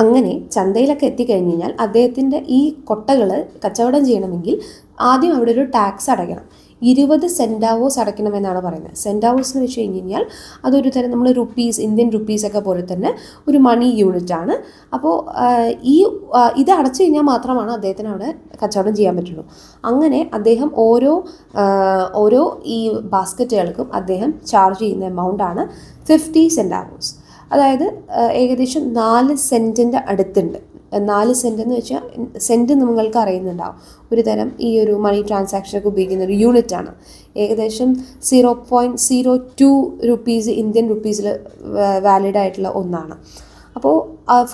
അങ്ങനെ ചന്തയിലൊക്കെ എത്തിക്കഴിഞ്ഞ് കഴിഞ്ഞാൽ അദ്ദേഹത്തിൻ്റെ ഈ കൊട്ടകൾ കച്ചവടം ചെയ്യണമെങ്കിൽ ആദ്യം അവിടെ ഒരു ടാക്സ് അടയ്ക്കണം. 20 സെൻറ്റാവോസ് അടയ്ക്കണമെന്നാണ് പറയുന്നത്. സെൻറ്റാവോസ് എന്ന് വെച്ച് കഴിഞ്ഞ് കഴിഞ്ഞാൽ അതൊരു തരം നമ്മൾ റുപ്പീസ്, ഇന്ത്യൻ റുപ്പീസൊക്കെ പോലെ തന്നെ ഒരു മണി യൂണിറ്റ് ആണ്. അപ്പോൾ ഈ ഇത് അടച്ചു കഴിഞ്ഞാൽ മാത്രമാണ് അദ്ദേഹത്തിന് അവിടെ കച്ചവടം ചെയ്യാൻ പറ്റുള്ളൂ. അങ്ങനെ അദ്ദേഹം ഓരോ ഈ ബാസ്ക്കറ്റുകൾക്കും അദ്ദേഹം ചാർജ് ചെയ്യുന്ന എമൗണ്ടാണ് 50 സെൻറ്റാവോസ്. അതായത് ഏകദേശം 4 സെൻറ്റിൻ്റെ അടുത്തുണ്ട്. 4 സെൻറ്റ് എന്ന് വെച്ചാൽ സെൻറ്റ് നിങ്ങൾക്ക് അറിയുന്നുണ്ടാവും, ഒരു തരം ഈ ഒരു മണി ട്രാൻസാക്ഷനൊക്കെ ഉപയോഗിക്കുന്ന ഒരു യൂണിറ്റാണ്. ഏകദേശം 0.02 റുപ്പീസ് ഇന്ത്യൻ റുപ്പീസിൽ വാലിഡ് ആയിട്ടുള്ള ഒന്നാണ്. അപ്പോൾ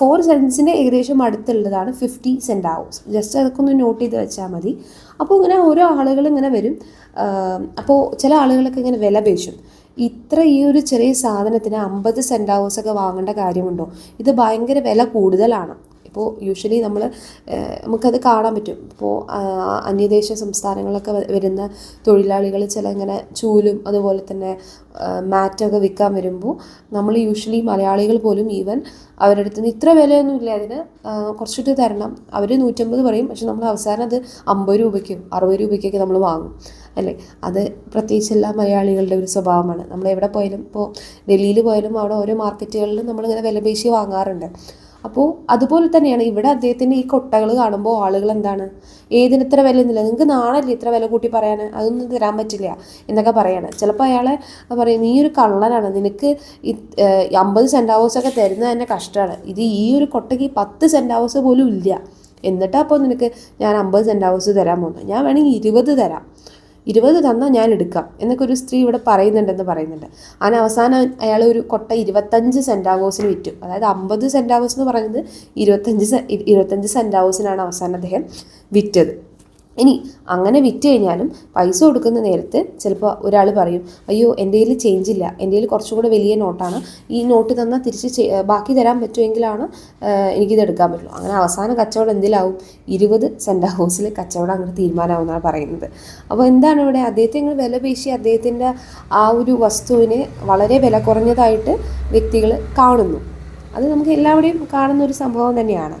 4 സെൻറ്റ്സിൻ്റെ ഏകദേശം അടുത്തുള്ളതാണ് 50 സെൻറ്റാവോസ്. ജസ്റ്റ് അതൊക്കെ ഒന്ന് നോട്ട് ചെയ്ത് വെച്ചാൽ മതി. അപ്പോൾ ഇങ്ങനെ ഓരോ ആളുകൾ ഇങ്ങനെ വരും. അപ്പോൾ ചില ആളുകളൊക്കെ ഇങ്ങനെ വില പേശും. ഈ ഒരു ചെറിയ സാധനത്തിന് 50 സെൻറ്റാവോസൊക്കെ വാങ്ങേണ്ട കാര്യമുണ്ടോ? ഇത് ഭയങ്കര വില കൂടുതലാണ്. ഇപ്പോൾ യൂഷ്വലി നമുക്കത് കാണാൻ പറ്റും. ഇപ്പോൾ അന്യദേശ സംസ്ഥാനങ്ങളൊക്കെ വരുന്ന തൊഴിലാളികൾ ചില ഇങ്ങനെ ചൂലും അതുപോലെ തന്നെ മാറ്റൊക്കെ വിൽക്കാൻ വരുമ്പോൾ നമ്മൾ യൂഷ്വലി മലയാളികൾ പോലും ഈവൻ അവരുടെ അടുത്ത് നിന്ന് ഇത്ര വിലയൊന്നും ഇല്ല, അതിന് കുറച്ചിട്ട് തരണം, അവർ 150 പറയും. പക്ഷെ നമ്മൾ അവസാനം അത് 50 രൂപയ്ക്കും 60 രൂപയ്ക്കൊക്കെ നമ്മൾ വാങ്ങും, അല്ലേ? അത് പ്രത്യേകിച്ച് എല്ലാ മലയാളികളുടെ ഒരു സ്വഭാവമാണ്. നമ്മൾ എവിടെ പോയാലും, ഇപ്പോൾ ഡൽഹിയിൽ പോയാലും അവിടെ ഓരോ മാർക്കറ്റുകളിലും നമ്മളിങ്ങനെ വില പേശി വാങ്ങാറുണ്ട്. അപ്പോൾ അതുപോലെ തന്നെയാണ് ഇവിടെ അദ്ദേഹത്തിൻ്റെ ഈ കൊട്ടകൾ കാണുമ്പോൾ ആളുകൾ എന്താണ്, ഏതിന് ഇത്ര വില ഒന്നുമില്ല, നിങ്ങൾക്ക് നാണല്ലേ ഇത്ര വില കൂട്ടി പറയാൻ, അതൊന്നും തരാൻ പറ്റില്ല എന്നൊക്കെ പറയാണ്. ചിലപ്പോൾ അയാളെ പറയും, നീ ഒരു കള്ളനാണ്, നിനക്ക് 50 സെൻറ്റാവോസൊക്കെ തരുന്നത് തന്നെ കഷ്ടമാണ്, ഇത് ഈ ഒരു കൊട്ടയ്ക്ക് 10 സെൻറ്റാവോസ് പോലും ഇല്ല, എന്നിട്ടാണ് അപ്പോൾ നിനക്ക് ഞാൻ 50 സെൻറ്റാവോസ് തരാൻ പോകുന്നത്, ഞാൻ വേണമെങ്കിൽ 20 തരാം, 20 തന്നാൽ ഞാൻ എടുക്കാം എന്നൊക്കെ ഒരു സ്ത്രീ ഇവിടെ പറയുന്നുണ്ട്. അങ്ങനെ അവസാനം അയാൾ ഒരു കൊട്ട 25 സെൻറ്റാവോസിന് വിറ്റു. അതായത് 50 സെൻറ്റാവോസ് എന്ന് പറയുന്നത് 25 സെൻറ്റാവോസിനാണ് അവസാനം അദ്ദേഹം വിറ്റത്. ഇനി അങ്ങനെ വിറ്റ് കഴിഞ്ഞാലും പൈസ കൊടുക്കുന്ന നേരത്ത് ചിലപ്പോൾ ഒരാൾ പറയും, അയ്യോ എൻ്റെ കയ്യിൽ ചേഞ്ച് ഇല്ല, എൻ്റെ കയ്യിൽ കുറച്ചും കൂടെ വലിയ നോട്ടാണ്, ഈ നോട്ട് തന്നാൽ തിരിച്ച് ബാക്കി തരാൻ പറ്റുമെങ്കിലാണ് എനിക്കിത് എടുക്കാൻ പറ്റുള്ളൂ. അങ്ങനെ അവസാനം കച്ചവടം എന്തിലാവും? 20 സെൻറ്റാവോസിൽ കച്ചവടം അങ്ങനെ തീരുമാനമാവുമെന്നാണ് പറയുന്നത്. അപ്പോൾ എന്താണ് ഇവിടെ അദ്ദേഹത്തെ ഇങ്ങനെ വില പേശി അദ്ദേഹത്തിൻ്റെ ആ ഒരു വസ്തുവിനെ വളരെ വില കുറഞ്ഞതായിട്ട് വ്യക്തികൾ കാണുന്നു. അത് നമുക്ക് എല്ലാവരുടെയും കാണുന്ന ഒരു സംഭവം തന്നെയാണ്.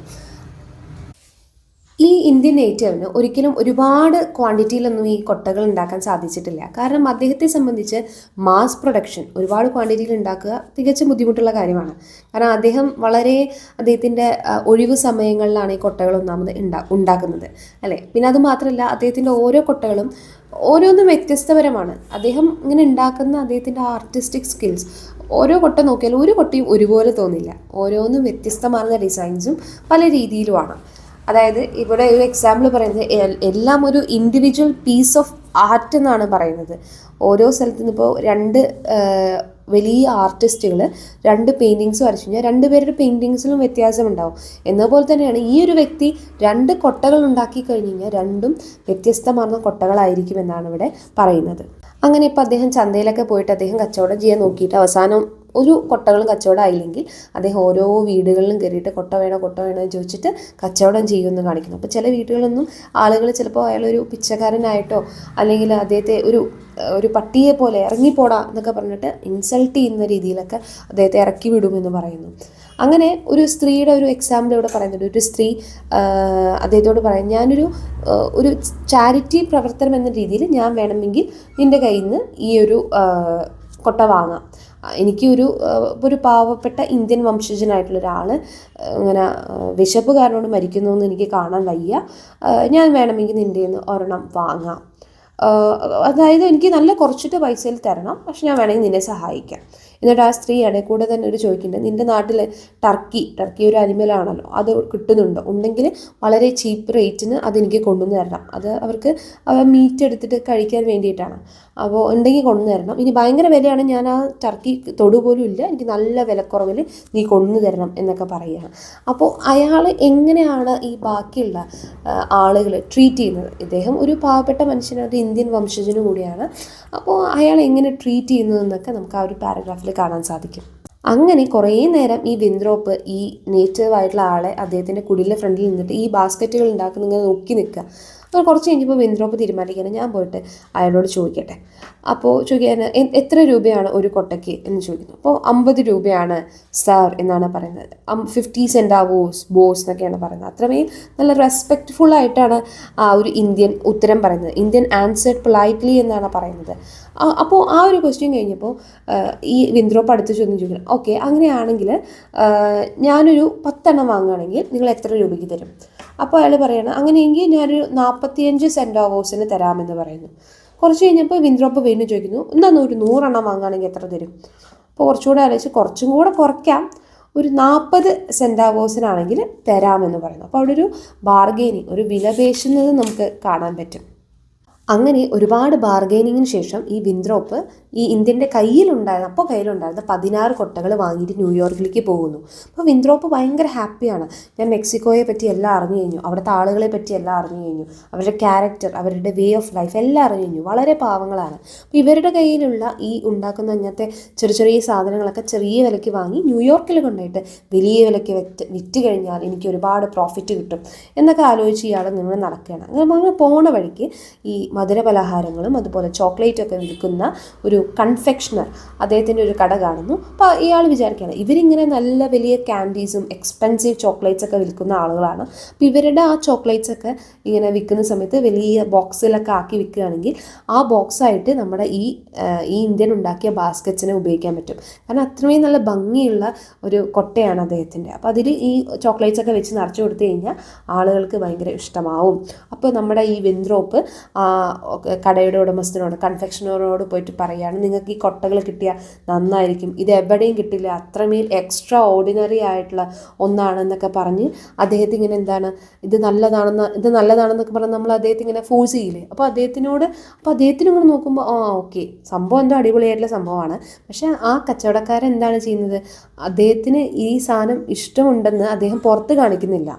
ഈ ഇന്ത്യൻ നേറ്റീവിന് ഒരിക്കലും ഒരുപാട് ക്വാണ്ടിറ്റിയിലൊന്നും ഈ കൊട്ടകൾ ഉണ്ടാക്കാൻ സാധിച്ചിട്ടില്ല. കാരണം അദ്ദേഹത്തെ സംബന്ധിച്ച് മാസ് പ്രൊഡക്ഷൻ ഒരുപാട് ക്വാണ്ടിറ്റിയിൽ ഉണ്ടാക്കുക തികച്ചും ബുദ്ധിമുട്ടുള്ള കാര്യമാണ്. കാരണം അദ്ദേഹത്തിൻ്റെ ഒഴിവ് സമയങ്ങളിലാണ് ഈ കൊട്ടകൾ ഒന്നാമത് ഉണ്ടാക്കുന്നത്, അല്ലേ? പിന്നെ അതുമാത്രമല്ല, അദ്ദേഹത്തിൻ്റെ ഓരോ കൊട്ടകളും ഓരോന്നും വ്യത്യസ്തപരമാണ്. അദ്ദേഹം ഇങ്ങനെ ഉണ്ടാക്കുന്ന അദ്ദേഹത്തിൻ്റെ ആർട്ടിസ്റ്റിക് സ്കിൽസ്, ഓരോ കൊട്ട നോക്കിയാലും ഒരു കൊട്ടയും ഒരുപോലെ തോന്നില്ല, ഓരോന്നും വ്യത്യസ്തമാർന്ന ഡിസൈൻസും പല രീതിയിലുമാണ്. അതായത് ഇവിടെ ഒരു എക്സാമ്പിൾ പറയുന്നത്, എല്ലാം ഒരു ഇൻഡിവിജ്വൽ പീസ് ഓഫ് ആർട്ട് എന്നാണ് പറയുന്നത്. ഓരോ സ്ഥലത്തു നിന്ന് ഇപ്പോൾ 2 വലിയ ആർട്ടിസ്റ്റുകൾ 2 പെയിൻറ്റിങ്സ് വരച്ചു കഴിഞ്ഞാൽ 2 പേരുടെ പെയിൻറ്റിങ്സിലും വ്യത്യാസമുണ്ടാവും. എന്നപോലെ തന്നെയാണ് ഈ ഒരു വ്യക്തി 2 കൊട്ടകൾ ഉണ്ടാക്കി കഴിഞ്ഞ് കഴിഞ്ഞാൽ 2ഉം വ്യത്യസ്തമാർന്ന കൊട്ടകളായിരിക്കും എന്നാണ് ഇവിടെ പറയുന്നത്. അങ്ങനെ ഇപ്പോൾ അദ്ദേഹം ചന്തയിലൊക്കെ പോയിട്ട് അദ്ദേഹം കച്ചവടം ചെയ്യാൻ നോക്കിയിട്ട് അവസാനം ഒരു കൊട്ടകളും കച്ചവടം ആയില്ലെങ്കിൽ അദ്ദേഹം ഓരോ വീടുകളിലും കയറിയിട്ട് കൊട്ട വേണോ എന്ന് ചോദിച്ചിട്ട് കച്ചവടം ചെയ്യുമെന്ന് കാണിക്കുന്നു. അപ്പോൾ ചില വീടുകളിലൊന്നും ആളുകൾ ചിലപ്പോൾ അയാളൊരു പിച്ചക്കാരനായിട്ടോ അല്ലെങ്കിൽ അദ്ദേഹത്തെ ഒരു പട്ടിയെ പോലെ ഇറങ്ങിപ്പോടാ എന്നൊക്കെ പറഞ്ഞിട്ട് ഇൻസൾട്ട് ചെയ്യുന്ന രീതിയിലൊക്കെ അദ്ദേഹത്തെ ഇറക്കി വിടുമെന്ന് പറയുന്നു. അങ്ങനെ ഒരു സ്ത്രീയുടെ ഒരു എക്സാമ്പിൾ ഇവിടെ പറയുന്നുണ്ട്. ഒരു സ്ത്രീ അദ്ദേഹത്തോട് പറയും, ഒരു ചാരിറ്റി പ്രവർത്തനം എന്ന രീതിയിൽ ഞാൻ വേണമെങ്കിൽ നിൻ്റെ കയ്യിൽ നിന്ന് ഈ ഒരു കൊട്ട വാങ്ങാം, എനിക്ക് ഒരു പാവപ്പെട്ട ഇന്ത്യൻ വംശജനായിട്ടുള്ള ഒരാൾ ഇങ്ങനെ വിശപ്പ് കാരണം മരിക്കുന്നു എന്ന് എനിക്ക് കാണാൻ വയ്യ, ഞാൻ വേണമെങ്കിൽ നിൻ്റെ കയ്യിൽ നിന്ന് ഒരെണ്ണം വാങ്ങാം, അതായത് എനിക്ക് നല്ല കുറച്ചിട്ട് പൈസയിൽ തരണം, പക്ഷെ ഞാൻ വേണമെങ്കിൽ നിന്നെ സഹായിക്കാം. എന്നിട്ട് ആ സ്ത്രീ ഇടയിൽ കൂടെ തന്നെ ചോദിക്കുന്നുണ്ട്, നിൻ്റെ നാട്ടിൽ ടർക്കി ഒരു അനിമലാണല്ലോ, അത് കിട്ടുന്നുണ്ടോ? ഉണ്ടെങ്കിൽ വളരെ ചീപ്പ് റേറ്റിന് അതെനിക്ക് കൊണ്ടുവന്ന് തരണം, അത് അവർക്ക് മീറ്റ് എടുത്തിട്ട് കഴിക്കാൻ വേണ്ടിയിട്ടാണ്, അപ്പോൾ ഉണ്ടെങ്കിൽ കൊണ്ടുവന്ന് തരണം. ഇനി ഭയങ്കര വിലയാണ്, ഞാൻ ആ ടർക്കി തൊടുപോലും ഇല്ല, എനിക്ക് നല്ല വിലക്കുറവിൽ നീ കൊണ്ടുവന്ന് തരണം എന്നൊക്കെ പറയുകയാണ്. അപ്പോൾ അയാൾ എങ്ങനെയാണ് ഈ ബാക്കിയുള്ള ആളുകൾ ട്രീറ്റ് ചെയ്യുന്നത്? ഇദ്ദേഹം ഒരു പാവപ്പെട്ട മനുഷ്യനാണ്, ഒരു ഇന്ത്യൻ വംശജനും കൂടിയാണ്. അപ്പോൾ അയാൾ എങ്ങനെ ട്രീറ്റ് ചെയ്യുന്നതെന്നൊക്കെ നമുക്ക് ആ ഒരു പാരഗ്രാഫിൽ കാണാൻ സാധിക്കും. അങ്ങനെ കുറേ നേരം ഈ വിൻത്രോപ്പ് ഈ നേറ്റീവ് ആയിട്ടുള്ള ആളെ അദ്ദേഹത്തിൻ്റെ കുടിലിൻ്റെ ഫ്രണ്ടിൽ നിന്നിട്ട് ഈ ബാസ്ക്കറ്റുകൾ ഉണ്ടാക്കുന്ന ഇങ്ങനെ നോക്കി നിൽക്കുക. അപ്പോൾ കുറച്ച് കഴിഞ്ഞപ്പോൾ വിൻഡ്രോപ്പ് തീരുമാനിക്കുകയാണ് ഞാൻ പോയിട്ട് അയാളോട് ചോദിക്കട്ടെ. അപ്പോൾ ചോദിക്കാൻ എത്ര രൂപയാണ് ഒരു കൊട്ടയ്ക്ക് എന്ന് ചോദിക്കുന്നു. അപ്പോൾ 50 രൂപയാണ് സാർ എന്നാണ് പറയുന്നത്. 50 സെൻറ്റാവോസ് ബോസ് എന്നൊക്കെയാണ് പറയുന്നത്. അത്രമേൽ നല്ല റെസ്പെക്റ്റ്ഫുൾ ആയിട്ടാണ് ആ ഒരു ഇന്ത്യൻ ഉത്തരം പറയുന്നത്. ഇന്ത്യൻ ആൻസേർഡ് പൊളൈറ്റ്ലി എന്നാണ് പറയുന്നത്. അപ്പോൾ ആ ഒരു ക്വസ്റ്റ്യൻ കഴിഞ്ഞപ്പോൾ ഈ വിൻഡ്രോപ്പ് അടുത്ത് ചോദ്യം ചോദിക്കണം. ഓക്കെ, അങ്ങനെയാണെങ്കിൽ ഞാനൊരു 10 എണ്ണം വാങ്ങുകയാണെങ്കിൽ നിങ്ങൾ എത്ര രൂപയ്ക്ക് തരും? അപ്പോൾ അയാൾ പറയണം അങ്ങനെയെങ്കിൽ ഞാനൊരു 45 സെൻറ്റാവോസിന് തരാമെന്ന് പറയുന്നു. കുറച്ച് കഴിഞ്ഞപ്പോൾ വിൻഡ്രോപ്പ് വീണ്ടും ചോദിക്കുന്നു, എന്നാൽ ഒരു 100 എണ്ണം വാങ്ങുകയാണെങ്കിൽ എത്ര തരും? അപ്പോൾ കുറച്ചുകൂടെ ആലോചിച്ച് കുറച്ചും കൂടെ കുറയ്ക്കാം, ഒരു 40 സെൻറ്റാവോസിനാണെങ്കിൽ തരാമെന്ന് പറയുന്നു. അപ്പോൾ അവിടെ ഒരു ബാർഗെയിനിങ്, ഒരു വിലപേശുന്നത് നമുക്ക് കാണാൻ പറ്റും. അങ്ങനെ ഒരുപാട് ബാർഗെയിനിങ്ങിന് ശേഷം ഈ വിൻഡ്രോപ്പ് ഈ ഇന്ത്യൻ്റെ കയ്യിലുണ്ടായിരുന്ന 16 കൊട്ടകൾ വാങ്ങിയിട്ട് ന്യൂയോർക്കിലേക്ക് പോകുന്നു. അപ്പോൾ വിൻഡ്രോപ്പ് ഭയങ്കര ഹാപ്പിയാണ്. ഞാൻ മെക്സിക്കോയെ പറ്റി എല്ലാം അറിഞ്ഞു കഴിഞ്ഞു, അവിടുത്തെ ആളുകളെ പറ്റി എല്ലാം അറിഞ്ഞു കഴിഞ്ഞു, അവരുടെ ക്യാരക്ടർ, അവരുടെ വേ ഓഫ് ലൈഫ് എല്ലാം അറിഞ്ഞു കഴിഞ്ഞു. വളരെ പാവങ്ങളാണ്. അപ്പോൾ ഇവരുടെ കയ്യിലുള്ള ഈ ഉണ്ടാക്കുന്ന അങ്ങനത്തെ ചെറിയ ചെറിയ സാധനങ്ങളൊക്കെ ചെറിയ വിലയ്ക്ക് വാങ്ങി ന്യൂയോർക്കിൽ കൊണ്ടുപോയിട്ട് വലിയ വിലയ്ക്ക് വിറ്റ് കഴിഞ്ഞാൽ എനിക്ക് ഒരുപാട് പ്രോഫിറ്റ് കിട്ടും എന്നൊക്കെ ആലോചിച്ച് ഇയാൾ നിങ്ങൾ നടക്കുകയാണ്. അങ്ങനെ പോണ വഴിക്ക് ഈ മധുര പലഹാരങ്ങളും അതുപോലെ ചോക്ലേറ്റൊക്കെ വിൽക്കുന്ന ഒരു കൺഫെക്ഷണർ അദ്ദേഹത്തിൻ്റെ ഒരു കട കാണുന്നു. അപ്പോൾ ഇയാൾ വിചാരിക്കുകയാണ് ഇവരിങ്ങനെ നല്ല വലിയ ക്യാൻഡീസും എക്സ്പെൻസീവ് ചോക്ലേറ്റ്സ് ഒക്കെ വിൽക്കുന്ന ആളുകളാണ്. അപ്പോൾ ഇവരുടെ ആ ചോക്ലേറ്റ്സ് ഒക്കെ ഇങ്ങനെ വിൽക്കുന്ന സമയത്ത് വലിയ ബോക്സിലൊക്കെ ആക്കി വിൽക്കുകയാണെങ്കിൽ ആ ബോക്സായിട്ട് നമ്മുടെ ഈ ഇന്ത്യൻ ഉണ്ടാക്കിയ ബാസ്ക്കറ്റ്സിനെ ഉപയോഗിക്കാൻ പറ്റും. കാരണം അത്രയും നല്ല ഭംഗിയുള്ള ഒരു കൊട്ടയാണ് അദ്ദേഹത്തിൻ്റെ. അപ്പോൾ അതിൽ ഈ ചോക്ലേറ്റ്സ് ഒക്കെ വെച്ച് നിറച്ച് കൊടുത്തു കഴിഞ്ഞാൽ ആളുകൾക്ക് ഭയങ്കര ഇഷ്ടമാവും. അപ്പോൾ നമ്മുടെ ഈ വിൻഡ്രോപ്പ് കടയുടെ ഉടമസ്ഥനോട്, കൺഫെക്ഷനറോട് പോയിട്ട് പറയുകയാണ്, നിങ്ങൾക്ക് ഈ കൊട്ടകൾ കിട്ടിയാൽ നന്നായിരിക്കും, ഇത് എവിടെയും കിട്ടില്ല, അത്രമേൽ എക്സ്ട്രാ ഓർഡിനറി ആയിട്ടുള്ള ഒന്നാണെന്നൊക്കെ പറഞ്ഞ് അദ്ദേഹത്തിന് ഇങ്ങനെ ഇത് നല്ലതാണെന്നൊക്കെ പറഞ്ഞ് നമ്മൾ അദ്ദേഹത്തിന് ഇങ്ങനെ ഫോഴ്സ് ചെയ്യില്ലേ. അപ്പോൾ അദ്ദേഹത്തിന് ഇങ്ങനെ നോക്കുമ്പോൾ ഓക്കെ, സംഭവം എന്തോ അടിപൊളിയായിട്ടുള്ള സംഭവമാണ്. പക്ഷേ ആ കച്ചവടക്കാരൻ എന്താണ് ചെയ്യുന്നത്, അദ്ദേഹത്തിന് ഈ സാധനം ഇഷ്ടമുണ്ടെന്ന് അദ്ദേഹം പുറത്ത് കാണിക്കുന്നില്ല.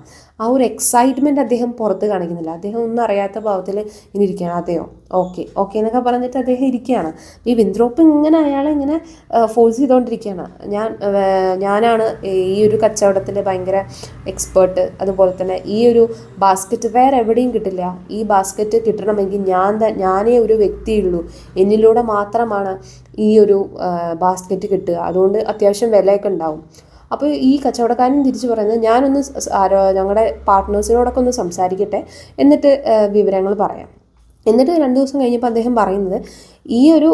ആ ഒരു എക്സൈറ്റ്മെൻറ്റ് അദ്ദേഹം പുറത്ത് കാണിക്കുന്നില്ല. അദ്ദേഹം ഒന്നും അറിയാത്ത ഭാവത്തിൽ ഇങ്ങനെ ഇരിക്കുകയാണ്. അതെയോ, ഓക്കെ എന്നൊക്കെ പറഞ്ഞിട്ട് അദ്ദേഹം ഇരിക്കുകയാണ്. ഈ വിൻഡ്രോപ്പ് ഇങ്ങനെ അയാളെ ഇങ്ങനെ ഫോഴ്സ് ചെയ്തുകൊണ്ടിരിക്കുകയാണ്. ഞാനാണ് ഈ ഒരു കച്ചവടത്തിൽ ഭയങ്കര എക്സ്പേർട്ട്, അതുപോലെ തന്നെ ഈ ഒരു ബാസ്ക്കറ്റ് വേറെ എവിടെയും കിട്ടില്ല, ഈ ബാസ്ക്കറ്റ് കിട്ടണമെങ്കിൽ ഞാനേ ഒരു വ്യക്തിയുള്ളൂ, എന്നിലൂടെ മാത്രമാണ് ഈ ഒരു ബാസ്ക്കറ്റ് കിട്ടുക, അതുകൊണ്ട് അത്യാവശ്യം വിലയൊക്കെ ഉണ്ടാവും. അപ്പോൾ ഈ കച്ചവടക്കാരൻ തിരിച്ച് പറയുന്നത് ഞാനൊന്ന് ഞങ്ങളുടെ പാർട്ട്നേഴ്സിനോടൊക്കെ ഒന്ന് സംസാരിക്കട്ടെ, എന്നിട്ട് വിവരങ്ങൾ പറയാം. എന്നിട്ട് 2 ദിവസം കഴിഞ്ഞപ്പോൾ അദ്ദേഹം പറയുന്നത് ഈ ഒരു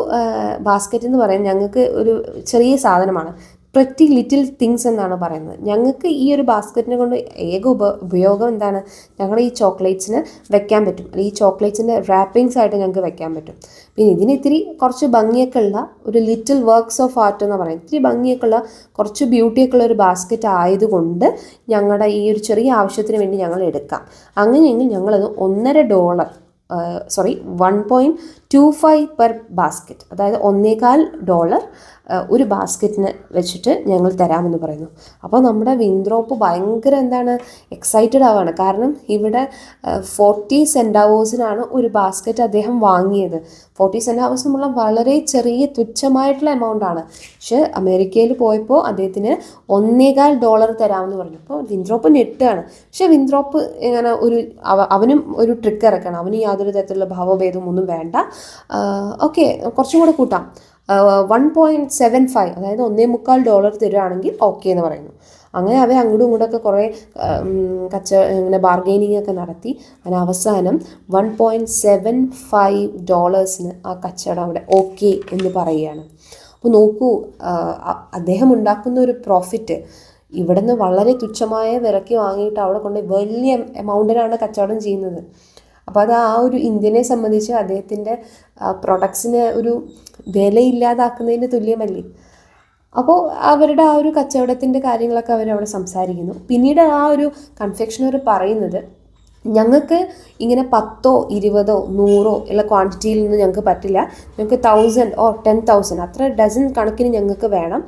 ബാസ്ക്കറ്റ് എന്ന് പറയുന്നത് ഞങ്ങൾക്ക് ഒരു ചെറിയ സാധനമാണ്, പ്രെറ്റി ലിറ്റിൽ തിങ്സ് എന്നാണ് പറയുന്നത്. ഞങ്ങൾക്ക് ഈ ഒരു ബാസ്ക്കറ്റിനെ കൊണ്ട് ഏക ഉപയോഗം എന്താണ്, ഞങ്ങളുടെ ഈ ചോക്ലേറ്റ്സിന് വെക്കാൻ പറ്റും, അല്ലെങ്കിൽ ഈ ചോക്ലേറ്റ്സിൻ്റെ റാപ്പിങ്സ് ആയിട്ട് ഞങ്ങൾക്ക് വെക്കാൻ പറ്റും. പിന്നെ ഇതിന് കുറച്ച് ഭംഗിയൊക്കെ ഉള്ള ഒരു ലിറ്റിൽ വർക്ക്സ് ഓഫ് ആർട്ട് എന്ന് പറയുന്നത്, ഇത്തിരി ഭംഗിയൊക്കെ ഉള്ള കുറച്ച് ബ്യൂട്ടിയൊക്കെ ഉള്ള ഒരു ബാസ്ക്കറ്റ് ആയതുകൊണ്ട് ഞങ്ങളുടെ ഈ ഒരു ചെറിയ ആവശ്യത്തിന് വേണ്ടി ഞങ്ങൾ എടുക്കാം. അങ്ങനെയെങ്കിൽ ഞങ്ങളത് $1.5 1.25 പെർ ബാസ്ക്കറ്റ്, അതായത് $1.25 ഒരു ബാസ്ക്കറ്റിന് വെച്ചിട്ട് ഞങ്ങൾ തരാമെന്ന് പറയുന്നു. അപ്പോൾ നമ്മുടെ വിൻഡ്രോപ്പ് ഭയങ്കര എക്സൈറ്റഡ് ആവുകയാണ്. കാരണം ഇവിടെ 40 സെൻറ്റാവോസിനാണ് ഒരു ബാസ്ക്കറ്റ് അദ്ദേഹം വാങ്ങിയത്. 40 സെൻറ്റാവോസ് എന്നുള്ള വളരെ ചെറിയ തുച്ഛമായിട്ടുള്ള എമൗണ്ടാണ്. പക്ഷേ അമേരിക്കയിൽ പോയപ്പോൾ അദ്ദേഹത്തിന് $1.25 തരാമെന്ന് പറഞ്ഞു. അപ്പോൾ വിൻഡ്രോപ്പ് ഞെട്ടുകയാണ്. പക്ഷേ വിൻഡ്രോപ്പ് ഇങ്ങനെ അവനും ഒരു ട്രിക്ക് ഇറക്കണം. അവന് യാതൊരു തരത്തിലുള്ള ഭാവഭേദവും ഒന്നും വേണ്ട. ഓക്കെ, കുറച്ചും കൂടെ കൂട്ടാം, 1.75, അതായത് $1.25 തരുവാണെങ്കിൽ ഓക്കെ എന്ന് പറയുന്നു. അങ്ങനെ അവർ അങ്ങോട്ടും ഇങ്ങോട്ടൊക്കെ കുറേ ഇങ്ങനെ ബാർഗെയിനിങ് ഒക്കെ നടത്തി. അങ്ങനെ അവസാനം $1.75 ആ കച്ചവടം അവിടെ ഓക്കെ എന്ന് പറയുകയാണ്. അപ്പോൾ നോക്കൂ, അദ്ദേഹം ഉണ്ടാക്കുന്ന ഒരു പ്രോഫിറ്റ് ഇവിടുന്ന് വളരെ തുച്ഛമായ വിലയ്ക്ക് വാങ്ങിയിട്ട് അവിടെ കൊണ്ട് വലിയ എമൗണ്ടിനാണ് കച്ചവടം ചെയ്യുന്നത്. അപ്പോൾ അത് ആ ഒരു ഇന്ത്യനെ സംബന്ധിച്ച് അദ്ദേഹത്തിൻ്റെ പ്രൊഡക്ട്സിന് ഒരു വിലയില്ലാതാക്കുന്നതിന് തുല്യമല്ലേ. അപ്പോൾ അവരുടെ ആ ഒരു കച്ചവടത്തിൻ്റെ കാര്യങ്ങളൊക്കെ അവരവിടെ സംസാരിക്കുന്നു. പിന്നീട് ആ ഒരു കൺഫെക്ഷണർ പറയുന്നത്, ഞങ്ങൾക്ക് ഇങ്ങനെ 10, 20, 100 ഉള്ള ക്വാണ്ടിറ്റിയിൽ നിന്ന് ഞങ്ങൾക്ക് പറ്റില്ല, ഞങ്ങൾക്ക് 1000 or 10,000 അത്ര ഡസൻ കണക്കിന് ഞങ്ങൾക്ക് വേണം.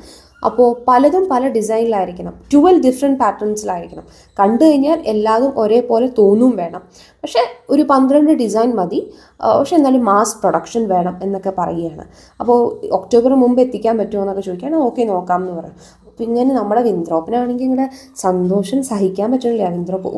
അപ്പോൾ പലതും പല ഡിസൈനിലായിരിക്കണം, 12 ഡിഫറെൻറ്റ് പാറ്റേൺസിലായിരിക്കണം, കണ്ടു കഴിഞ്ഞാൽ എല്ലാതും ഒരേപോലെ തോന്നും വേണം, പക്ഷേ ഒരു 12 ഡിസൈൻ മതി, പക്ഷെ എന്നാലും മാസ് പ്രൊഡക്ഷൻ വേണം എന്നൊക്കെ പറയുകയാണ്. അപ്പോൾ ഒക്ടോബർ മുമ്പ് എത്തിക്കാൻ പറ്റുമോ എന്നൊക്കെ ചോദിക്കുകയാണ്. ഓക്കെ, നോക്കാം എന്ന് പറയും. ഇങ്ങനെ നമ്മുടെ വിന്ത്രോപ്പനാണെങ്കിൽ ഇങ്ങനെ സന്തോഷം സഹിക്കാൻ പറ്റണില്ല. വിന്ത്രോപ്പ്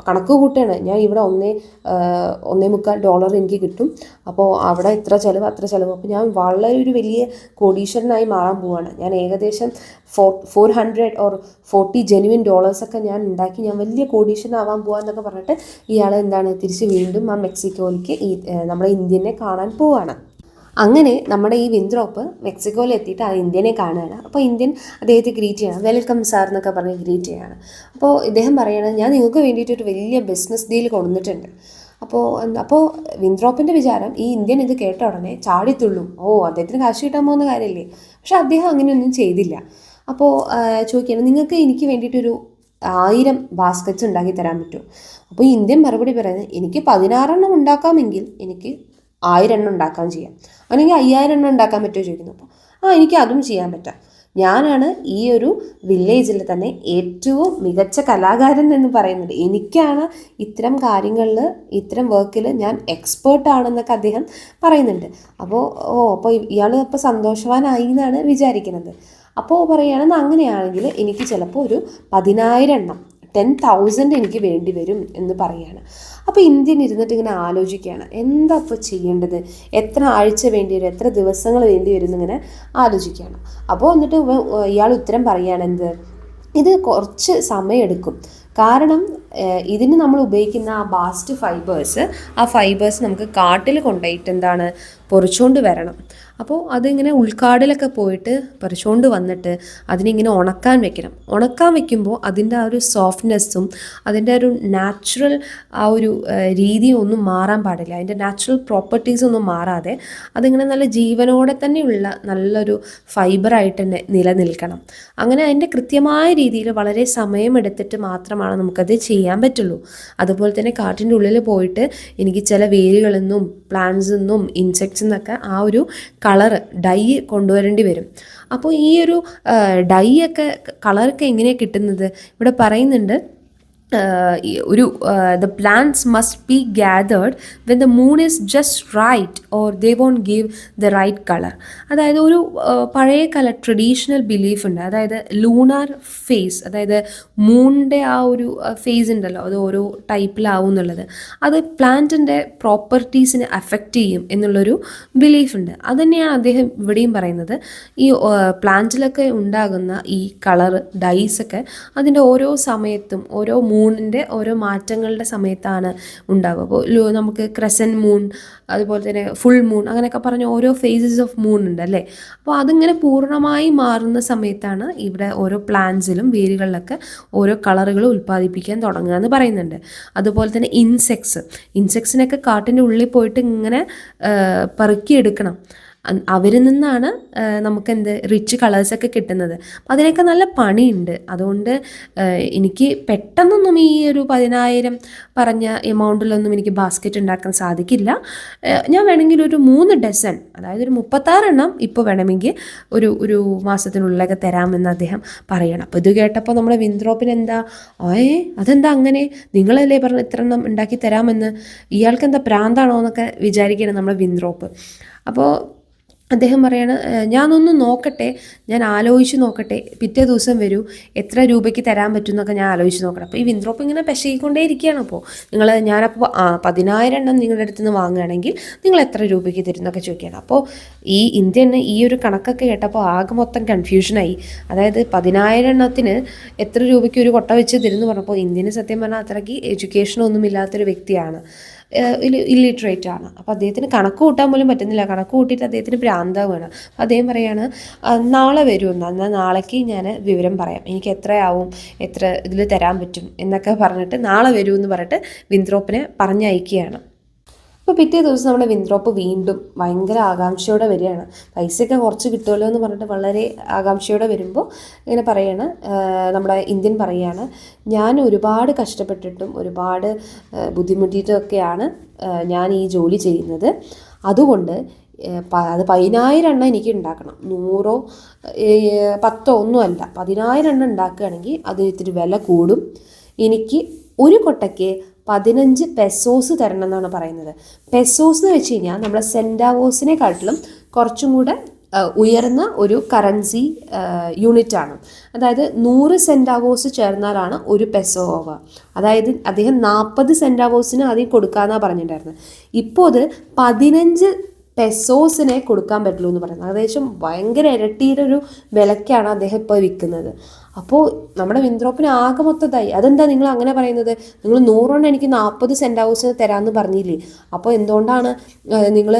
കണക്ക് കൂട്ടുകയാണ്, ഞാൻ ഇവിടെ $1.25 എനിക്ക് കിട്ടും, അപ്പോൾ അവിടെ ഇത്ര ചിലവ് അത്ര ചിലവ്, അപ്പോൾ ഞാൻ വളരെ ഒരു വലിയ കോടീശ്വരനായി മാറാൻ പോവാണ്, ഞാൻ ഏകദേശം 440 ജെനുവിൻ ഡോളേഴ്സൊക്കെ ഞാൻ ഉണ്ടാക്കി ഞാൻ വലിയ കോടീശ്വരനാവാൻ പോവാന്നൊക്കെ പറഞ്ഞിട്ട് ഇയാൾ എന്താണ് തിരിച്ച് വീണ്ടും ആ മെക്സിക്കോയിലേക്ക് നമ്മുടെ ഇന്ത്യനെ കാണാൻ പോവാണ്. അങ്ങനെ നമ്മുടെ ഈ വിന്ത്രോപ്പ് മെക്സിക്കോയിൽ എത്തിയിട്ട് ആ ഇന്ത്യനെ കാണുകയാണ്. അപ്പോൾ ഇന്ത്യൻ അദ്ദേഹത്തെ ഗ്രീറ്റ് ചെയ്യണം, വെൽക്കം സാർ എന്നൊക്കെ പറഞ്ഞ് ഗ്രീറ്റ് ചെയ്യാണ്. അപ്പോൾ ഇദ്ദേഹം പറയണത് ഞാൻ നിങ്ങൾക്ക് വേണ്ടിയിട്ടൊരു വലിയ ബിസിനസ് ഡീൽ കൊണ്ടുവന്നിട്ടുണ്ട്. അപ്പോൾ വിന്ത്രോപ്പിൻ്റെ വിചാരം ഈ ഇന്ത്യൻ ഇത് കേട്ട ഉടനെ ചാടിത്തുള്ളും, അദ്ദേഹത്തിന് കാശ് കിട്ടാൻ പോകുന്ന കാര്യമില്ലേ. പക്ഷെ അദ്ദേഹം അങ്ങനെയൊന്നും ചെയ്തില്ല. അപ്പോൾ ചോദിക്കുകയാണ്, നിങ്ങൾക്ക് എനിക്ക് വേണ്ടിയിട്ടൊരു 1000 ബാസ്ക്കറ്റ്സ് ഉണ്ടാക്കി തരാൻ പറ്റുമോ? അപ്പോൾ ഇന്ത്യൻ മറുപടി പറയുന്നത്, എനിക്ക് 16 ഉണ്ടാക്കാമെങ്കിൽ എനിക്ക് 1000 ഉണ്ടാക്കാൻ ചെയ്യാം, അല്ലെങ്കിൽ 5000 ഉണ്ടാക്കാൻ പറ്റുമോ ചോദിക്കുന്നു. അപ്പോൾ എനിക്ക് അതും ചെയ്യാൻ പറ്റാം, ഞാനാണ് ഈ ഒരു വില്ലേജിൽ തന്നെ ഏറ്റവും മികച്ച കലാകാരൻ എന്ന് പറയുന്നത്, എനിക്കാണ് ഇത്തരം കാര്യങ്ങളിൽ ഇത്തരം വർക്കിൽ ഞാൻ എക്സ്പേർട്ടാണെന്നൊക്കെ അദ്ദേഹം പറയുന്നുണ്ട്. അപ്പോൾ ഇയാൾ ഇപ്പോൾ സന്തോഷവാനായി എന്നാണ് വിചാരിക്കുന്നത്. അപ്പോൾ പറയുകയാണെന്ന് അങ്ങനെയാണെങ്കിൽ എനിക്ക് ചിലപ്പോൾ ഒരു 10,000 എനിക്ക് വേണ്ടി വരും എന്ന് പറയുകയാണ്. അപ്പോൾ ഇന്ത്യൻ ഇരുന്നിട്ട് ഇങ്ങനെ ആലോചിക്കുകയാണ്, എന്താ ഇപ്പോൾ ചെയ്യേണ്ടത്, എത്ര ആഴ്ച വേണ്ടി വരും, എത്ര ദിവസങ്ങൾ വേണ്ടി വരും എന്നിങ്ങനെ ആലോചിക്കുകയാണ്. അപ്പോൾ എന്നിട്ട് ഇയാൾ ഉത്തരം പറയുകയാണ്, എന്ത്, ഇത് കുറച്ച് സമയമെടുക്കും, കാരണം ഇതിന് നമ്മൾ ഉപയോഗിക്കുന്ന ആ ബാസ്റ്റ് ഫൈബേഴ്സ് നമുക്ക് കാട്ടിൽ കൊണ്ടുപോയിട്ട് എന്താണ് പൊറിച്ചുകൊണ്ട് വരണം. അപ്പോൾ അതിങ്ങനെ ഉൾക്കാടിലൊക്കെ പോയിട്ട് പറിച്ചുകൊണ്ട് വന്നിട്ട് അതിനിങ്ങനെ ഉണക്കാൻ വെക്കണം. ഉണക്കാൻ വെക്കുമ്പോൾ അതിൻ്റെ ആ ഒരു സോഫ്റ്റ്നെസ്സും അതിൻ്റെ ഒരു നാച്ചുറൽ ആ ഒരു രീതിയും ഒന്നും മാറാൻ പാടില്ല, അതിൻ്റെ നാച്ചുറൽ പ്രോപ്പർട്ടീസൊന്നും മാറാതെ അതിങ്ങനെ നല്ല ജീവനോടെ തന്നെയുള്ള നല്ലൊരു ഫൈബറായിട്ട് തന്നെ നിലനിൽക്കണം. അങ്ങനെ അതിൻ്റെ കൃത്യമായ രീതിയിൽ വളരെ സമയമെടുത്തിട്ട് മാത്രമാണ് നമുക്കത് ചെയ്യാൻ പറ്റുള്ളൂ. അതുപോലെ തന്നെ കാട്ടിൻ്റെ ഉള്ളിൽ പോയിട്ട് എനിക്ക് ചില വേരുകളിൽ നിന്നും പ്ലാന്റ്സിൽ നിന്നും ഇൻസെക്ട്സിൽ നിന്നൊക്കെ ആ ഒരു ഡൈ കൊണ്ടുവരേണ്ടി വരും. അപ്പോൾ ഈ ഒരു കളറൊക്കെ എങ്ങനെയാണ് കിട്ടുന്നത്, ഇവിടെ പറയുന്നുണ്ട്, the plants must be gathered when the moon is just right or they won't give the right color. അതായത് ഒരു പഴയ ട്രഡീഷണൽ ബിലീഫ് ഉണ്ട്, അതായത് ലൂണാർ ഫേസ്, അതായത് മൂണിൻ്റെ ആ ഒരു ഫേസ് ഉണ്ടല്ലോ, അത് ഓരോ ടൈപ്പിലാവും എന്നുള്ളത്, അത് പ്ലാന്റിൻ്റെ പ്രോപ്പർട്ടീസിനെ അഫക്റ്റ് ചെയ്യും എന്നുള്ളൊരു ബിലീഫ് ഉണ്ട്. അതുതന്നെയാണ് അദ്ദേഹം ഇവിടെയും പറയുന്നത്. ഈ പ്ലാന്റിലൊക്കെ ഉണ്ടാകുന്ന ഈ ഡൈസൊക്കെ അതിൻ്റെ ഓരോ സമയത്തും ഓരോ മൂണിൻ്റെ ഓരോ മാറ്റങ്ങളുടെ സമയത്താണ് ഉണ്ടാവുക. അപ്പോൾ നമുക്ക് ക്രെസൻറ്റ് മൂൺ, അതുപോലെ തന്നെ ഫുൾ മൂൺ, അങ്ങനെയൊക്കെ പറഞ്ഞ ഓരോ ഫേസസ് ഓഫ് മൂൺ ഉണ്ട് അല്ലേ. അപ്പോൾ അതിങ്ങനെ പൂർണ്ണമായി മാറുന്ന സമയത്താണ് ഇവിടെ ഓരോ പ്ലാന്റ്സിലും വേരുകളിലൊക്കെ ഓരോ കളറുകൾ ഉൽപ്പാദിപ്പിക്കാൻ തുടങ്ങുക എന്ന് പറയുന്നുണ്ട്. അതുപോലെ തന്നെ ഇൻസെക്ട്സിനൊക്കെ കാട്ടിൻ്റെ ഉള്ളിൽ പോയിട്ട് ഇങ്ങനെ പെറുക്കിയെടുക്കണം, അവരിൽ നിന്നാണ് നമുക്ക് റിച്ച് കളേഴ്സൊക്കെ കിട്ടുന്നത്. അപ്പം അതിനൊക്കെ നല്ല പണിയുണ്ട്. അതുകൊണ്ട് എനിക്ക് പെട്ടെന്നൊന്നും ഈ ഒരു 10,000 പറഞ്ഞ എമൗണ്ടിലൊന്നും എനിക്ക് ബാസ്ക്കറ്റ് ഉണ്ടാക്കാൻ സാധിക്കില്ല. ഞാൻ വേണമെങ്കിൽ ഒരു 3 ഡസൻ, അതായത് ഒരു 36 ഇപ്പോൾ വേണമെങ്കിൽ ഒരു മാസത്തിനുള്ളിലൊക്കെ തരാമെന്ന് അദ്ദേഹം പറയണം. അപ്പോൾ ഇത് കേട്ടപ്പോൾ നമ്മുടെ വിന്ത്രോപ്പിന് അതെന്താ അങ്ങനെ, നിങ്ങളല്ലേ പറഞ്ഞ ഇത്ര ഉണ്ടാക്കി തരാമെന്ന്, ഇയാൾക്ക് എന്താ പ്രാന്താണോ എന്നൊക്കെ വിചാരിക്കുകയാണ് നമ്മുടെ വിന്ത്രോപ്പ്. അപ്പോൾ അദ്ദേഹം പറയാണ്, ഞാനൊന്ന് നോക്കട്ടെ, ഞാൻ ആലോചിച്ച് നോക്കട്ടെ, പിറ്റേ ദിവസം വരൂ, എത്ര രൂപയ്ക്ക് തരാൻ പറ്റും എന്നൊക്കെ ഞാൻ ആലോചിച്ച് നോക്കണം. അപ്പോൾ ഈ വിന്ത്രോപ്പ് ഇങ്ങനെ പെശകിക്കൊണ്ടേ ഇരിക്കുകയാണ്. അപ്പോൾ ഞാനപ്പോൾ 10,000 നിങ്ങളുടെ അടുത്ത് നിന്ന് വാങ്ങുകയാണെങ്കിൽ നിങ്ങൾ എത്ര രൂപയ്ക്ക് തരും എന്നൊക്കെ ചോദിക്കുകയാണ്. അപ്പോൾ ഈ ഇന്ത്യന് ഈ ഒരു കണക്കൊക്കെ കേട്ടപ്പോൾ ആകെ മൊത്തം കൺഫ്യൂഷനായി. അതായത് 10,000 എത്ര രൂപയ്ക്ക് ഒരു കൊട്ട വെച്ച് തരുമെന്ന് പറഞ്ഞപ്പോൾ ഇന്ത്യന് സത്യം പറഞ്ഞാൽ അത്രയ്ക്ക് എഡ്യൂക്കേഷനൊന്നും ഇല്ലാത്തൊരു വ്യക്തിയാണ്, ഇല്ലിറ്ററേറ്റ് ആണ്. അപ്പോൾ അദ്ദേഹത്തിന് കണക്ക് കൂട്ടാൻ പോലും പറ്റുന്നില്ല, കണക്ക് കൂട്ടിയിട്ട് അദ്ദേഹത്തിന് ഭ്രാന്താവുകയാണ്. അപ്പോൾ അദ്ദേഹം പറയാണ്, നാളെ വരുമെന്ന്, എന്നാൽ നാളേക്ക് ഞാൻ വിവരം പറയാം, എനിക്ക് എത്രയാവും, എത്ര ഇതിൽ തരാൻ പറ്റും എന്നൊക്കെ പറഞ്ഞിട്ട് നാളെ വരുമെന്ന് പറഞ്ഞിട്ട് വിന്ത്രോപ്പിനെ പറഞ്ഞയക്കുകയാണ്. അപ്പോൾ പിറ്റേ ദിവസം നമ്മുടെ വിന്ത്രോപ്പ് വീണ്ടും ഭയങ്കര ആകാംക്ഷയോടെ വരികയാണ്. പൈസയൊക്കെ കുറച്ച് കിട്ടുമല്ലോ എന്ന് പറഞ്ഞിട്ട് വളരെ ആകാംക്ഷയോടെ വരുമ്പോൾ ഇങ്ങനെ പറയാണ്, നമ്മുടെ ഇന്ത്യൻ പറയുകയാണ്, ഞാൻ ഒരുപാട് കഷ്ടപ്പെട്ടിട്ടും ഒരുപാട് ബുദ്ധിമുട്ടിയിട്ടൊക്കെയാണ് ഞാൻ ഈ ജോലി ചെയ്യുന്നത്, അതുകൊണ്ട് അത് 10,000 എനിക്ക് ഉണ്ടാക്കണം, 100 10 ഒന്നുമല്ല, 10,000 ഉണ്ടാക്കുകയാണെങ്കിൽ അത് ഇത്തിരി വില കൂടും, എനിക്ക് ഒരു കൊട്ടയ്ക്ക് 15 പെസോസ് തരണം എന്നാണ് പറയുന്നത്. പെസോസ് എന്ന് വെച്ച് കഴിഞ്ഞാൽ നമ്മുടെ സെൻറ്റാവോസിനെക്കാട്ടിലും കുറച്ചും കൂടെ ഉയർന്ന ഒരു കറൻസി യൂണിറ്റാണ്. അതായത് 100 സെൻറ്റാവോസ് ചേർന്നാലാണ് ഒരു പെസോ ആവുക. അതായത് അദ്ദേഹം 40 സെൻറ്റാവോസിന് ആദ്യം കൊടുക്കാമെന്നാണ് പറഞ്ഞിട്ടുണ്ടായിരുന്നത്. ഇപ്പോൾ അത് 15 പെസോസിനെ കൊടുക്കാൻ പറ്റുള്ളൂ എന്ന് പറയുന്നത്. ഏകദേശം ഭയങ്കര ഇരട്ടിയുടെ ഒരു വിലയ്ക്കാണ് അദ്ദേഹം ഇപ്പോൾ വിൽക്കുന്നത്. അപ്പോൾ നമ്മുടെ വിന്ത്രോപ്പിന് ആകെ മൊത്തത്തായി. അതെന്താ നിങ്ങൾ അങ്ങനെ പറയുന്നത്? നിങ്ങൾ 100 എനിക്ക് 40 സെൻറ്റാവോസിന് തരാമെന്ന് പറഞ്ഞില്ലേ? അപ്പോൾ എന്തുകൊണ്ടാണ് നിങ്ങൾ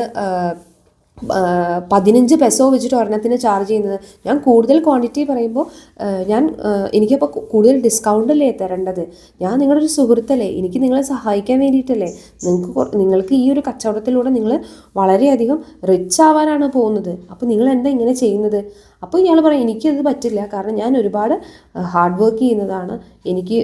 15 പെസോ വെച്ചിട്ട് ഒരെണ്ണത്തിന് ചാർജ് ചെയ്യുന്നത്? ഞാൻ കൂടുതൽ ക്വാണ്ടിറ്റി പറയുമ്പോൾ എനിക്കപ്പോൾ കൂടുതൽ ഡിസ്കൗണ്ട് അല്ലേ തരേണ്ടത്? ഞാൻ നിങ്ങളുടെ ഒരു സുഹൃത്തല്ലേ, എനിക്ക് നിങ്ങളെ സഹായിക്കാൻ വേണ്ടിയിട്ടല്ലേ. നിങ്ങൾക്ക് ഈ ഒരു കച്ചവടത്തിലൂടെ നിങ്ങൾ വളരെയധികം റിച്ച് ആവാനാണ് പോകുന്നത്. അപ്പോൾ നിങ്ങൾ എന്താ ഇങ്ങനെ ചെയ്യുന്നത്? അപ്പോൾ ഇയാൾ പറയും എനിക്കത് പറ്റില്ല, കാരണം ഞാൻ ഒരുപാട് ഹാർഡ് വർക്ക് ചെയ്യുന്നതാണ്, എനിക്ക്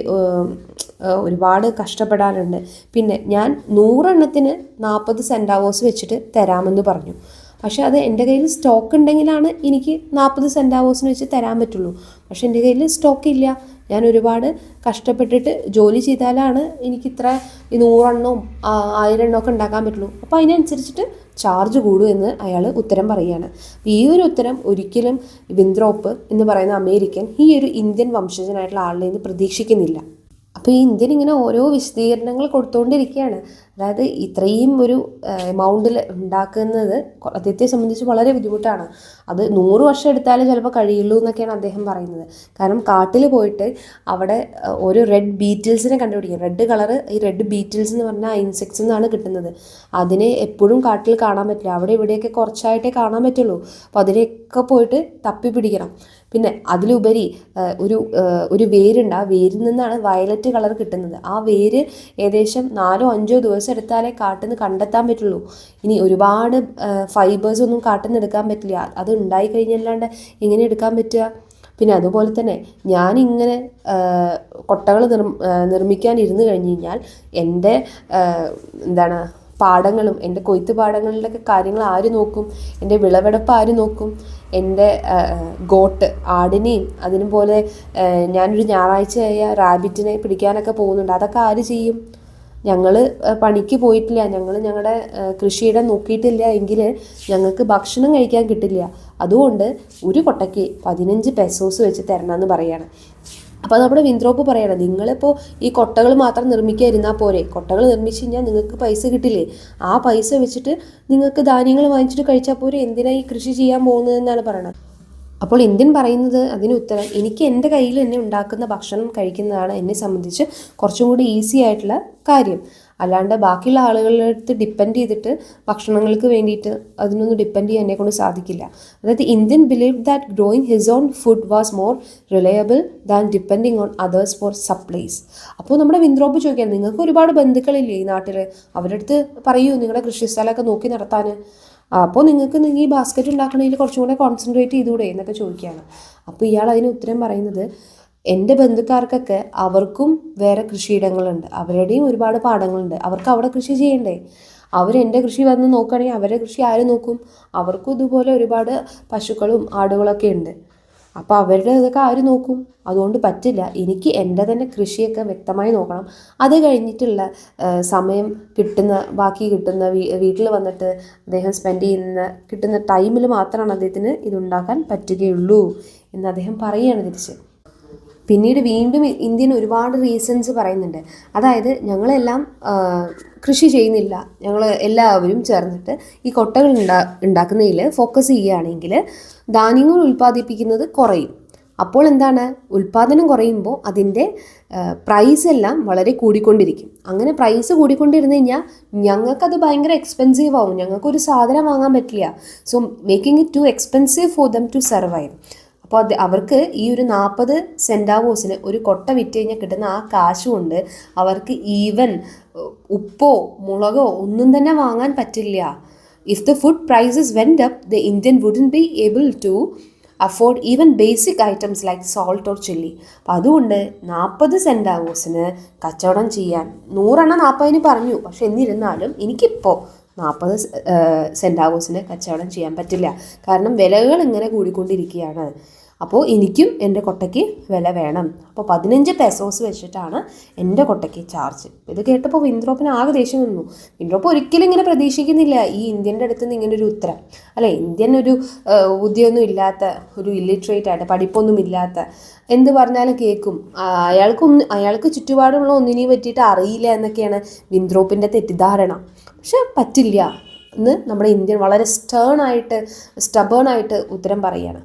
ഒരുപാട് കഷ്ടപ്പെടാനുണ്ട്. പിന്നെ ഞാൻ 100 എണ്ണത്തിന് 40 സെൻറ്റാവോസ് വെച്ചിട്ട് തരാമെന്ന് പറഞ്ഞു. പക്ഷേ അത് എൻ്റെ കയ്യിൽ സ്റ്റോക്ക് ഉണ്ടെങ്കിലാണ് എനിക്ക് 40 സെൻറ്റാവോസിന് വെച്ച് തരാൻ പറ്റുള്ളൂ. പക്ഷേ എൻ്റെ കയ്യിൽ സ്റ്റോക്ക് ഇല്ല. ഞാൻ ഒരുപാട് കഷ്ടപ്പെട്ടിട്ട് ജോലി ചെയ്താലാണ് എനിക്കിത്ര 100 എണ്ണവും 1000 എണ്ണമൊക്കെ ഉണ്ടാക്കാൻ പറ്റുള്ളൂ. അപ്പോൾ അതിനനുസരിച്ചിട്ട് ചാർജ് കൂടും എന്ന് അയാൾ ഉത്തരം പറയുകയാണ്. ഈ ഒരു ഉത്തരം ഒരിക്കലും വിന്ത്രോപ്പ് എന്ന് പറയുന്ന അമേരിക്കൻ ഈ ഒരു ഇന്ത്യൻ വംശജനായിട്ടുള്ള ആളുടെ നിന്ന് പ്രതീക്ഷിക്കുന്നില്ല. അപ്പോൾ ഈ ഇന്ത്യൻ ഇങ്ങനെ ഓരോ വിശദീകരണങ്ങൾ കൊടുത്തുകൊണ്ടിരിക്കുകയാണ്. അതായത് ഇത്രയും ഒരു എമൗണ്ടിൽ ഉണ്ടാക്കുന്നത് അദ്ദേഹത്തെ സംബന്ധിച്ച് വളരെ ബുദ്ധിമുട്ടാണ്. അത് 100 വർഷം എടുത്താലും ചിലപ്പോൾ കഴിയുള്ളൂ എന്നൊക്കെയാണ് അദ്ദേഹം പറയുന്നത്. കാരണം കാട്ടിൽ പോയിട്ട് അവിടെ ഓരോ റെഡ് ബീറ്റിൽസിനെ കണ്ടുപിടിക്കും. റെഡ് കളറ്, ഈ റെഡ് ബീറ്റിൽസ് എന്ന് പറഞ്ഞാൽ ഇൻസെക്ട്സ് എന്നാണ് കിട്ടുന്നത്. അതിനെ എപ്പോഴും കാട്ടിൽ കാണാൻ പറ്റില്ല, അവിടെ ഇവിടെയൊക്കെ കുറച്ചായിട്ടേ കാണാൻ പറ്റുള്ളൂ. അപ്പോൾ അതിനെയൊക്കെ പോയിട്ട് തപ്പി പിടിക്കണം. പിന്നെ അതിലുപരി ഒരു വേരുണ്ട്, ആ വേരിൽ നിന്നാണ് വയലറ്റ് കളർ കിട്ടുന്നത്. ആ വേര് ഏകദേശം 4-5 ദിവസം എടുത്താലേ കാട്ടിൽ നിന്ന് കണ്ടെത്താൻ പറ്റുള്ളൂ. ഇനി ഒരുപാട് ഫൈബേഴ്സ് ഒന്നും കാട്ടിൽ നിന്ന് എടുക്കാൻ പറ്റില്ല, അത് ഉണ്ടായി കഴിഞ്ഞല്ലാണ്ട് എങ്ങനെ എടുക്കാൻ പറ്റുക? പിന്നെ അതുപോലെ തന്നെ ഞാനിങ്ങനെ കൊട്ടകൾ നിർമ്മിക്കാൻ ഇരുന്ന് കഴിഞ്ഞ് കഴിഞ്ഞാൽ എൻ്റെ പാടങ്ങളും എൻ്റെ കൊയ്ത്ത് പാടങ്ങളിലൊക്കെ കാര്യങ്ങൾ ആര് നോക്കും? എൻ്റെ വിളവെടുപ്പ് ആര് നോക്കും? എൻ്റെ ഗോട്ട് ആടിനെയും അതിനുപോലെ ഞാനൊരു ഞായറാഴ്ചയായ റാബിറ്റിനെ പിടിക്കാനൊക്കെ പോകുന്നുണ്ട്. അതൊക്കെ ആര് ചെയ്യും? ഞങ്ങൾ പണിക്ക് പോയിട്ടില്ല, ഞങ്ങളുടെ കൃഷിയിടം നോക്കിയിട്ടില്ല എങ്കിൽ ഞങ്ങൾക്ക് ഭക്ഷണം കഴിക്കാൻ കിട്ടില്ല. അതുകൊണ്ട് ഒരു കൊട്ടയ്ക്ക് 15 പെസോസ് വെച്ച് തരണമെന്ന് പറയാണ്. അപ്പോൾ നമ്മുടെ വിന്ത്രോപ്പ് പറയണം, നിങ്ങളിപ്പോൾ ഈ കൊട്ടകൾ മാത്രം നിർമ്മിക്കാതിരുന്നാൽ പോരെ, കൊട്ടകൾ നിർമ്മിച്ച് കഴിഞ്ഞാൽ നിങ്ങൾക്ക് പൈസ കിട്ടില്ലേ, ആ പൈസ വെച്ചിട്ട് നിങ്ങൾക്ക് ധാന്യങ്ങൾ വാങ്ങിച്ചിട്ട് കഴിച്ചാൽ പോരെ, എന്തിനാണ് ഈ കൃഷി ചെയ്യാൻ പോകുന്നതെന്നാണ് പറയണത്. അപ്പോൾ ഇന്ത്യൻ പറയുന്നത് അതിന് ഉത്തരം, എനിക്ക് എൻ്റെ കയ്യിൽ തന്നെ ഉണ്ടാക്കുന്ന ഭക്ഷണം കഴിക്കുന്നതാണ് എന്നെ സംബന്ധിച്ച് കുറച്ചും കൂടി ഈസി ആയിട്ടുള്ള കാര്യം. അല്ലാണ്ട് ബാക്കിയുള്ള ആളുകളുടെ അടുത്ത് ഡിപ്പെൻഡ് ചെയ്തിട്ട് ഭക്ഷണങ്ങൾക്ക് വേണ്ടിയിട്ട് അതിനൊന്നും ഡിപ്പെൻഡ് ചെയ്യാൻ എന്നെ കൊണ്ട് സാധിക്കില്ല. അതായത് Indian believe that growing his own food was more reliable than depending on others four supplies. അപ്പോൾ നമ്മുടെ വിന്ത്രോപ്പ് ചോദിക്കാൻ, നിങ്ങൾക്ക് ഒരുപാട് ബന്ധുക്കളില്ലേ ഈ നാട്ടിൽ, അവരുടെ അടുത്ത് പറയൂ നിങ്ങളുടെ കൃഷിസ്ഥലമൊക്കെ നോക്കി നടത്താൻ. അപ്പോൾ നിങ്ങൾക്ക് ഈ ബാസ്ക്കറ്റ് ഉണ്ടാക്കണമെങ്കിൽ കുറച്ചും കൂടെ കോൺസെൻട്രേറ്റ് ചെയ്തുകൂടെ എന്നൊക്കെ ചോദിക്കുകയാണ്. അപ്പോൾ ഇയാൾ അതിന് ഉത്തരം പറയുന്നത്, എൻ്റെ ബന്ധുക്കാർക്കൊക്കെ അവർക്കും വേറെ കൃഷിയിടങ്ങളുണ്ട്, അവരുടെയും ഒരുപാട് പാടങ്ങളുണ്ട്, അവർക്ക് അവിടെ കൃഷി ചെയ്യണ്ടേ? അവരെൻ്റെ കൃഷി വന്ന് നോക്കുകയാണെങ്കിൽ അവരുടെ കൃഷി ആര് നോക്കും? അവർക്കും ഇതുപോലെ ഒരുപാട് പശുക്കളും ആടുകളൊക്കെ ഉണ്ട്. അപ്പോൾ അവരുടെ ഇതൊക്കെ ആര് നോക്കും? അതുകൊണ്ട് പറ്റില്ല, എനിക്ക് എൻ്റെ തന്നെ കൃഷിയൊക്കെ വ്യക്തമായി നോക്കണം. അത് കഴിഞ്ഞിട്ടുള്ള സമയം ബാക്കി കിട്ടുന്ന വീട്ടിൽ വന്നിട്ട് അദ്ദേഹം സ്പെൻഡ് കിട്ടുന്ന ടൈമിൽ മാത്രമാണ് അദ്ദേഹത്തിന് ഇതുണ്ടാക്കാൻ പറ്റുകയുള്ളൂ എന്ന് അദ്ദേഹം പറയുകയാണ് തിരിച്ച്. പിന്നീട് വീണ്ടും ഇന്ത്യൻ ഒരുപാട് റീസൺസ് പറയുന്നുണ്ട്. അതായത് ഞങ്ങളെല്ലാം കൃഷി ചെയ്യുന്നില്ല, ഞങ്ങൾ എല്ലാവരും ചേർന്നിട്ട് ഈ കൊട്ടകൾ ഉണ്ടാക്കുന്നതിൽ ഫോക്കസ് ചെയ്യുകയാണെങ്കിൽ ധാന്യങ്ങൾ ഉൽപ്പാദിപ്പിക്കുന്നത് കുറയും. അപ്പോൾ എന്താണ്, ഉൽപ്പാദനം കുറയുമ്പോൾ അതിൻ്റെ പ്രൈസ് എല്ലാം വളരെ കൂടിക്കൊണ്ടിരിക്കും. അങ്ങനെ പ്രൈസ് കൂടിക്കൊണ്ടിരുന്ന് കഴിഞ്ഞാൽ ഞങ്ങൾക്കത് ഭയങ്കര എക്സ്പെൻസീവ് ആവും, ഞങ്ങൾക്കൊരു സാധനം വാങ്ങാൻ പറ്റില്ല. So making it too expensive for them to survive. അപ്പോൾ അവർക്ക് ഈ ഒരു 40 സെൻറ്റാവോസിന് ഒരു കൊട്ട വിറ്റ് കഴിഞ്ഞാൽ കിട്ടുന്ന ആ കാശ് കൊണ്ട് അവർക്ക് ഈവൻ ഉപ്പോ മുളകോ ഒന്നും തന്നെ വാങ്ങാൻ പറ്റില്ല. If the food prices went up, the Indian wouldn't be able to afford even basic items like salt or chilli. അപ്പം അതുകൊണ്ട് 40 സെൻറ്റാവോസിന് കച്ചവടം ചെയ്യാൻ 100 40 പറഞ്ഞു. പക്ഷെ എന്നിരുന്നാലും എനിക്കിപ്പോൾ 40 സെൻറ്റാവോസിന് കച്ചവടം ചെയ്യാൻ പറ്റില്ല, കാരണം വിലകൾ ഇങ്ങനെ കൂടിക്കൊണ്ടിരിക്കുകയാണ്. അപ്പോൾ എനിക്കും എൻ്റെ കൊട്ടയ്ക്ക് വില വേണം. അപ്പോൾ 15 പെസോസ് വെച്ചിട്ടാണ് എൻ്റെ കൊട്ടയ്ക്ക് ചാർജ്. ഇത് കേട്ടപ്പോൾ വിൻഡ്രോപ്പിന് ആകെ ദേഷ്യം വന്നു. വിൻഡ്രോപ്പ് ഒരിക്കലും ഇങ്ങനെ പ്രതീക്ഷിക്കുന്നില്ല ഈ ഇന്ത്യൻ്റെ അടുത്ത് നിന്ന് ഇങ്ങനെ ഒരു ഉത്തരം. അല്ലെ, ഇന്ത്യൻ ഒരു ബുദ്ധിയൊന്നും ഇല്ലാത്ത, ഒരു ഇല്ലിറ്ററേറ്റ് ആയിട്ട്, പഠിപ്പൊന്നും ഇല്ലാത്ത, എന്ത് പറഞ്ഞാലും കേൾക്കും, അയാൾക്ക് ചുറ്റുപാടുമുള്ള ഒന്നിനെയും പറ്റിയിട്ട് അറിയില്ല എന്നൊക്കെയാണ് വിൻഡ്രോപ്പിൻ്റെ തെറ്റിദ്ധാരണ. പക്ഷെ പറ്റില്ല എന്ന് നമ്മുടെ ഇന്ത്യൻ വളരെ സ്റ്റബേൺ ആയിട്ട് ഉത്തരം പറയുകയാണ്.